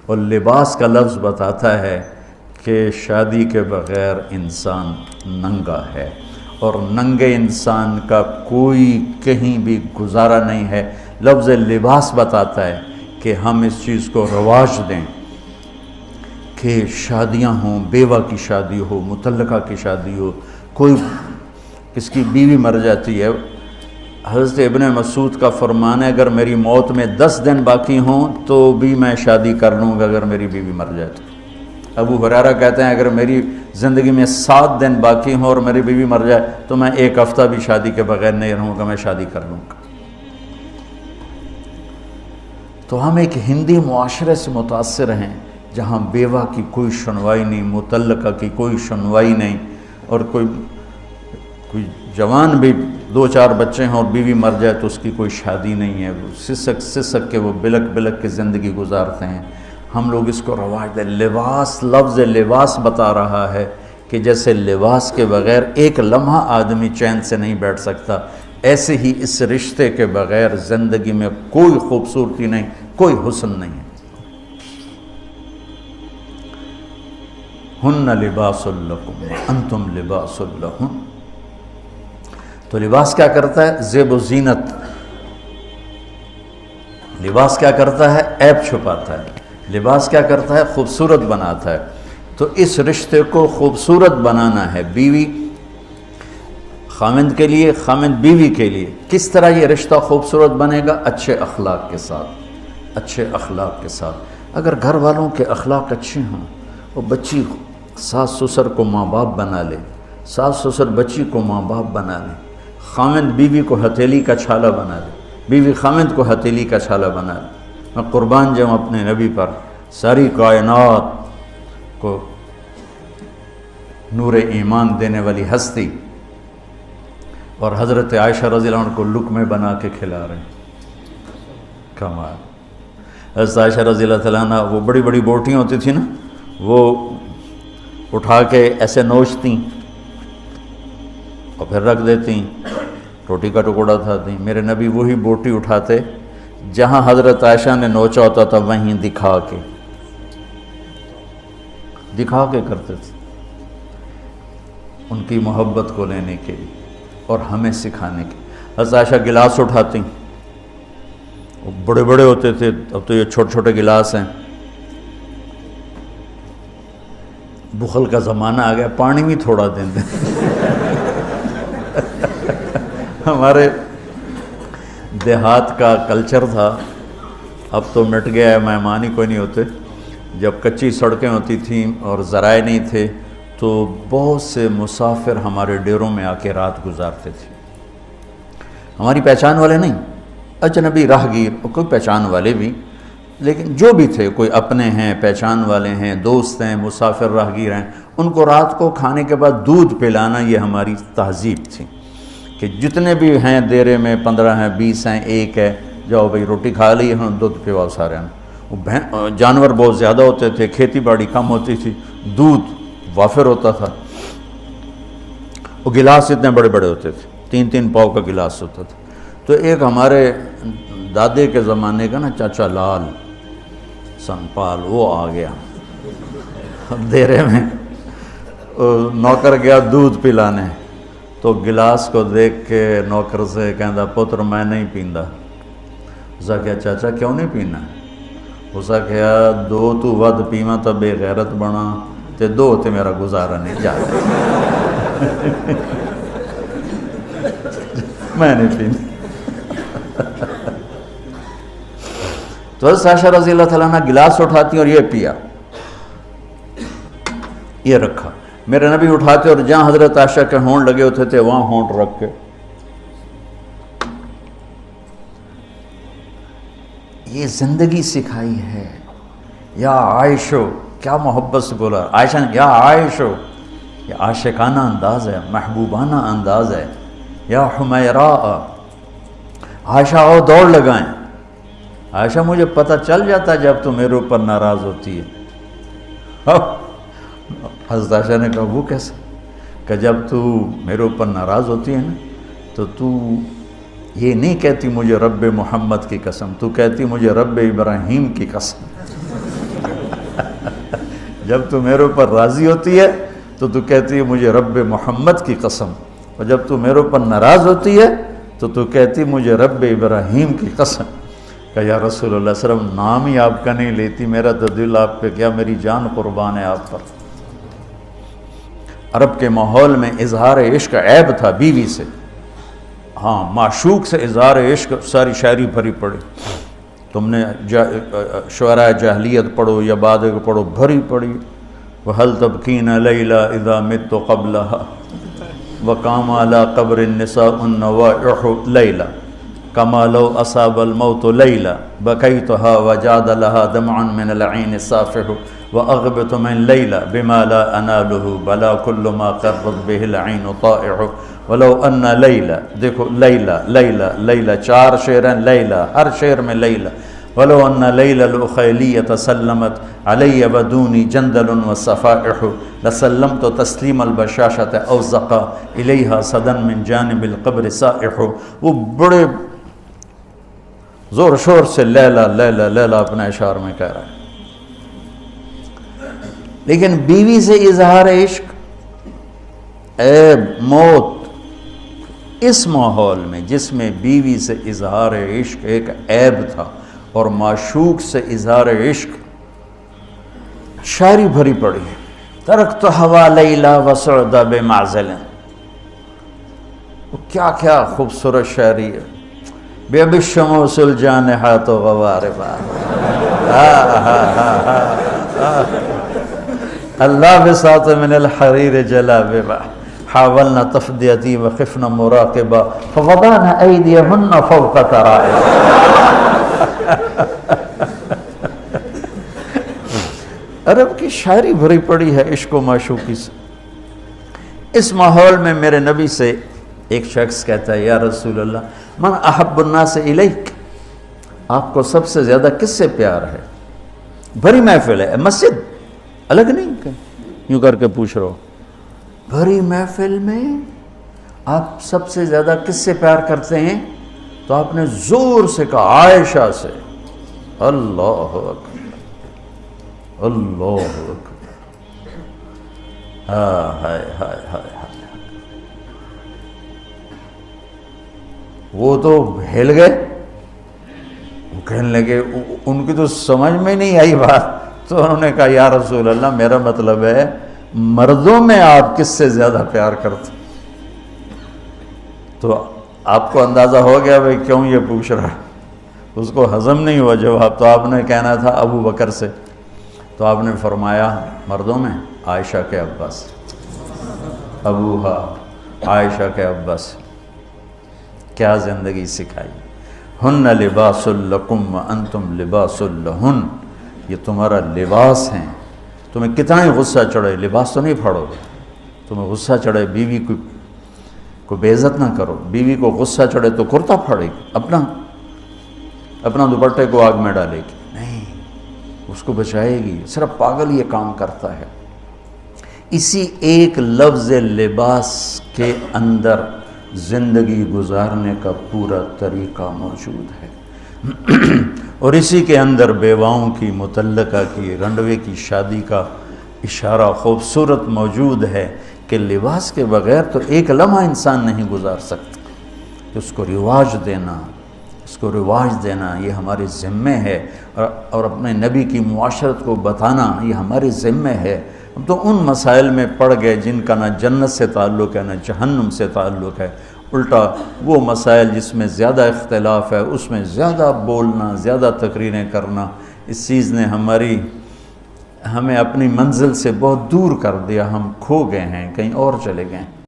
اور لباس کا لفظ بتاتا ہے کہ شادی کے بغیر انسان ننگا ہے، اور ننگے انسان کا کوئی کہیں بھی گزارا نہیں ہے۔ لفظ لباس بتاتا ہے کہ ہم اس چیز کو رواج دیں کہ شادیاں ہوں، بیوہ کی شادی ہو، مطلقہ کی شادی ہو، کوئی کس کی بیوی مر جاتی ہے، حضرت ابن مسعود کا فرمان ہے اگر میری موت میں 10 دن باقی ہوں تو بھی میں شادی کر لوں گا اگر میری بیوی مر جائے تو۔ ابو ہریرہ کہتے ہیں اگر میری زندگی میں 7 دن باقی ہوں اور میری بیوی مر جائے تو میں 1 ہفتہ بھی شادی کے بغیر نہیں رہوں گا، میں شادی کر لوں گا۔ تو ہم ایک ہندی معاشرے سے متاثر ہیں جہاں بیوہ کی کوئی سنوائی نہیں، مطلقہ کی کوئی سنوائی نہیں، اور کوئی جوان بھی 2-4 بچے ہیں اور بیوی مر جائے تو اس کی کوئی شادی نہیں ہے، سسک سسک کے وہ بلک بلک کے زندگی گزارتے ہیں۔ ہم لوگ اس کو رواج دیں۔ لباس، لفظ لباس بتا رہا ہے کہ جیسے لباس کے بغیر ایک لمحہ آدمی چین سے نہیں بیٹھ سکتا، ایسے ہی اس رشتے کے بغیر زندگی میں کوئی خوبصورتی نہیں، کوئی حسن نہیں ہے۔ ہن لباس لکم انتم لباس لہن۔ تو لباس کیا کرتا ہے؟ زیب و زینت۔ لباس کیا کرتا ہے؟ عیب چھپاتا ہے۔ لباس کیا کرتا ہے؟ خوبصورت بناتا ہے۔ تو اس رشتے کو خوبصورت بنانا ہے، بیوی خامند کے لیے، خامند بیوی کے لیے۔ کس طرح یہ رشتہ خوبصورت بنے گا؟ اچھے اخلاق کے ساتھ، اچھے اخلاق کے ساتھ۔ اگر گھر والوں کے اخلاق اچھے ہوں، وہ بچی ساس سسر کو ماں باپ بنا لے، ساس سسر بچی کو ماں باپ بنا لے، خامند بیوی کو ہتھیلی کا چھالا بنا لے، بیوی خامند کو ہتھیلی کا چھالا بنا لے۔ میں قربان جاؤں اپنے نبی پر، ساری کائنات کو نور ایمان دینے والی ہستی، اور حضرت عائشہ رضی اللہ عنہ کو لقمے بنا کے کھلا رہے ہیں۔ کمال۔ حضرت عائشہ رضی اللہ تعالیٰ عنہ، وہ بڑی بڑی بوٹیاں ہوتی تھیں نا، وہ اٹھا کے ایسے نوچتیں اور پھر رکھ دیتی، روٹی کا ٹکڑا اٹھاتی۔ میرے نبی وہی بوٹی اٹھاتے جہاں حضرت عائشہ نے نوچا ہوتا تھا، وہیں دکھا کے کرتے تھے، ان کی محبت کو لینے کے لیے اور ہمیں سکھانے کے۔ حضرت عائشہ گلاس اٹھاتی، وہ بڑے بڑے ہوتے تھے، اب تو یہ چھوٹے چھوٹے گلاس ہیں۔ بخل کا زمانہ آ گیا، پانی بھی تھوڑا دیں دیں۔ ہمارے دیہات کا کلچر تھا، اب تو مٹ گیا ہے، مہمان ہی کوئی نہیں ہوتے۔ جب کچی سڑکیں ہوتی تھیں اور ذرائع نہیں تھے تو بہت سے مسافر ہمارے ڈیروں میں آ کے رات گزارتے تھے، ہماری پہچان والے نہیں، اجنبی راہگیر، اور کوئی پہچان والے بھی، لیکن جو بھی تھے، کوئی اپنے ہیں، پہچان والے ہیں، دوست ہیں، مسافر راہگیر ہیں، ان کو رات کو کھانے کے بعد دودھ پلانا یہ ہماری تہذیب تھی کہ جتنے بھی ہیں دیرے میں، 15 ہیں، 20 ہیں، 1 ہے، جاؤ بھئی روٹی کھا لی، ہم دودھ پلاؤ سارے ہیں۔ جانور بہت زیادہ ہوتے تھے، کھیتی باڑی کم ہوتی تھی، دودھ وافر ہوتا تھا، وہ گلاس اتنے بڑے بڑے ہوتے تھے، 3-3 پاؤ کا گلاس ہوتا تھا۔ تو ایک ہمارے دادے کے زمانے کا نا چاچا لال سنپال، وہ آ گیا دیرے میں، نوکر گیا دودھ پلانے، تو گلاس کو دیکھ کے نوکر سے کہندا پتر میں نہیں پیندا۔ اسا کہا چاچا کیوں نہیں پینا؟ اسا کہا 2 تو ود پیواں تو بے غیرت بنا، تے 2 تے میرا گزارا نہیں جاتا۔ میں نہیں پیندا۔ تو حضرت عائشہ رضی اللہ تعالیٰ عنہ گلاس اٹھاتی اور یہ پیا، یہ رکھا۔ میرے نبی اٹھاتے اور جہاں حضرت عائشہ کے ہونٹ لگے ہوتے تھے وہاں ہونٹ رکھ کے، یہ زندگی سکھائی ہے۔ یا عائشو، کیا محبت سے بولا عائشہ نے، یا عائشو، یہ عاشقانہ انداز ہے، محبوبانہ انداز ہے۔ یا حمیراء، عائشہ آؤ دوڑ لگائیں، عائشہ مجھے پتہ چل جاتا جب تو میرے اوپر ناراض ہوتی ہے۔ حضرت عائشہ نے کہا وہ کیسے؟ کہ جب تو میرے اوپر ناراض ہوتی ہے نا تو یہ نہیں کہتی مجھے رب محمد کی قسم، تو کہتی مجھے رب ابراہیم کی قسم۔ جب تو میرے اوپر راضی ہوتی ہے تو کہتی ہے مجھے رب محمد کی قسم، اور جب تو میرے اوپر ناراض ہوتی ہے تو کہتی مجھے رب ابراہیم کی قسم۔ کہ یا رسول اللہ صلی اللہ علیہ وسلم نام ہی آپ کا نہیں لیتی، میرا تو دل آپ پہ کیا، میری جان قربان ہے آپ پر۔ عرب کے ماحول میں اظہار عشق عیب تھا بیوی سے، ہاں معشوق سے اظہار عشق ساری شاعری بھری پڑی، تم نے شعراء جاہلیت پڑھو یا بعد کو پڑھو، بھری پڑی۔ وَهَلْ تَبْكِينَ لَيْلَا إِذَا مِتُّ قَبْلَهَا وَقَامَ عَلَى قَبْرِ النِّسَاءُ النَّوَائِحُ لَيْلَا كَمَا لَوْ أَصَابَ الْمَوْتُ لَيْلَا بَكَيْتُهَا وَجَادَ لَهَا دَمْعًا مِنَ الْعَيْنِ صَافِحُ وَأَغْبِطُ مِنْ لَيْلَا بِمَا لَا أَنَالُهُ بَلَا كُلُّ مَا قَرَّتْ بِهِ الْعَيْنُ طَائِعُ وَلَوْ أَنَّ لَيْلَا، دیکھو لیلہ لیلہ لیلہ، چار شعر ہیں لیلہ، ہر شعر میں لیلہ۔ وَلَوْ أَنَّ لَيْلَ الْأُخَيْلِيَّةَ سَلَّمَتْ عَلَيَّ بَدُونِي جَنْدَلٌ وَصَفَائِحُ لَسَلَّمْتُ تَسْلِيمَ الْبَشَاشَةَ أَوْ زَقَى إِلَيْهَا صَدًا مِنْ جَانِبِ الْقَبْرِ سَائِحُ۔ وہ بڑے زور شور سے لیلہ لیلہ لیلہ اپنے اشعار میں کہہ رہا ہے، لیکن بیوی سے اظہار عشق عیب، موت، اس ماحول میں جس میں بیوی سے اظہار عشق ایک عیب تھا اور معشوق سے اظہار عشق شاعری بھری پڑی۔ ترکت ہوا لیلا وسعد بمعزل، کیا کیا خوبصورت شاعری ہے۔ بے اب الشموس الجانحات غواربا، اللہ بساط من الحریر جلاببا حاولنا تفدیتی وخفنا مراقبا فوضعنا ایدیہن فوق ترائب۔ عرب کی شاعری بھری پڑی ہے عشق و معشوقی سے۔ اس ماحول میں میرے نبی سے ایک شخص کہتا ہے یا رسول اللہ من احب الناس الیک، آپ کو سب سے زیادہ کس سے پیار ہے؟ بھری محفل ہے، مسجد الگ نہیں یوں کر کے پوچھ رہا ہو، بھری محفل میں آپ سب سے زیادہ کس سے پیار کرتے ہیں؟ تو آپ نے زور سے کہا عائشہ سے۔ اللہ اکبر اللہ اکبر، ہائے ہائے ہائے ہائے، وہ تو ہل گئے، وہ کہنے لگے، ان کی تو سمجھ میں نہیں آئی بات، تو انہوں نے کہا یا رسول اللہ میرا مطلب ہے مردوں میں آپ کس سے زیادہ پیار کرتے؟ تو آپ کو اندازہ ہو گیا بھئی کیوں یہ پوچھ رہا ہے، اس کو ہضم نہیں ہوا جواب، تو آپ نے کہنا تھا ابو بکر سے، تو آپ نے فرمایا مردوں میں عائشہ کے ابا سے، ابوہا عائشہ کے ابا سے۔ کیا زندگی سکھائی، ہن لباس لکم وانتم لباس لہن، یہ تمہارا لباس ہیں، تمہیں کتنا ہی غصہ چڑھے لباس تو نہیں پھاڑو گے، تمہیں غصہ چڑھے بیوی کو بے عزت نہ کرو، بیوی کو غصہ چڑھے تو کرتا پھاڑے گی، اپنا دوپٹے کو آگ میں ڈالے گی، نہیں، اس کو بچائے گی، صرف پاگل یہ کام کرتا ہے۔ اسی ایک لفظ لباس کے اندر زندگی گزارنے کا پورا طریقہ موجود ہے، اور اسی کے اندر بیواؤں کی، مطلقہ کی، رنڈوے کی شادی کا اشارہ خوبصورت موجود ہے کہ لباس کے بغیر تو ایک لمحہ انسان نہیں گزار سکتا، کہ اس کو رواج دینا یہ ہمارے ذمے ہے، اور اپنے نبی کی معاشرت کو بتانا یہ ہمارے ذمے ہے۔ ہم تو ان مسائل میں پڑ گئے جن کا نہ جنت سے تعلق ہے نہ جہنم سے تعلق ہے، الٹا وہ مسائل جس میں زیادہ اختلاف ہے اس میں زیادہ بولنا، زیادہ تقریریں کرنا، اس چیز نے ہمیں اپنی منزل سے بہت دور کر دیا، ہم کھو گئے ہیں، کہیں اور چلے گئے ہیں۔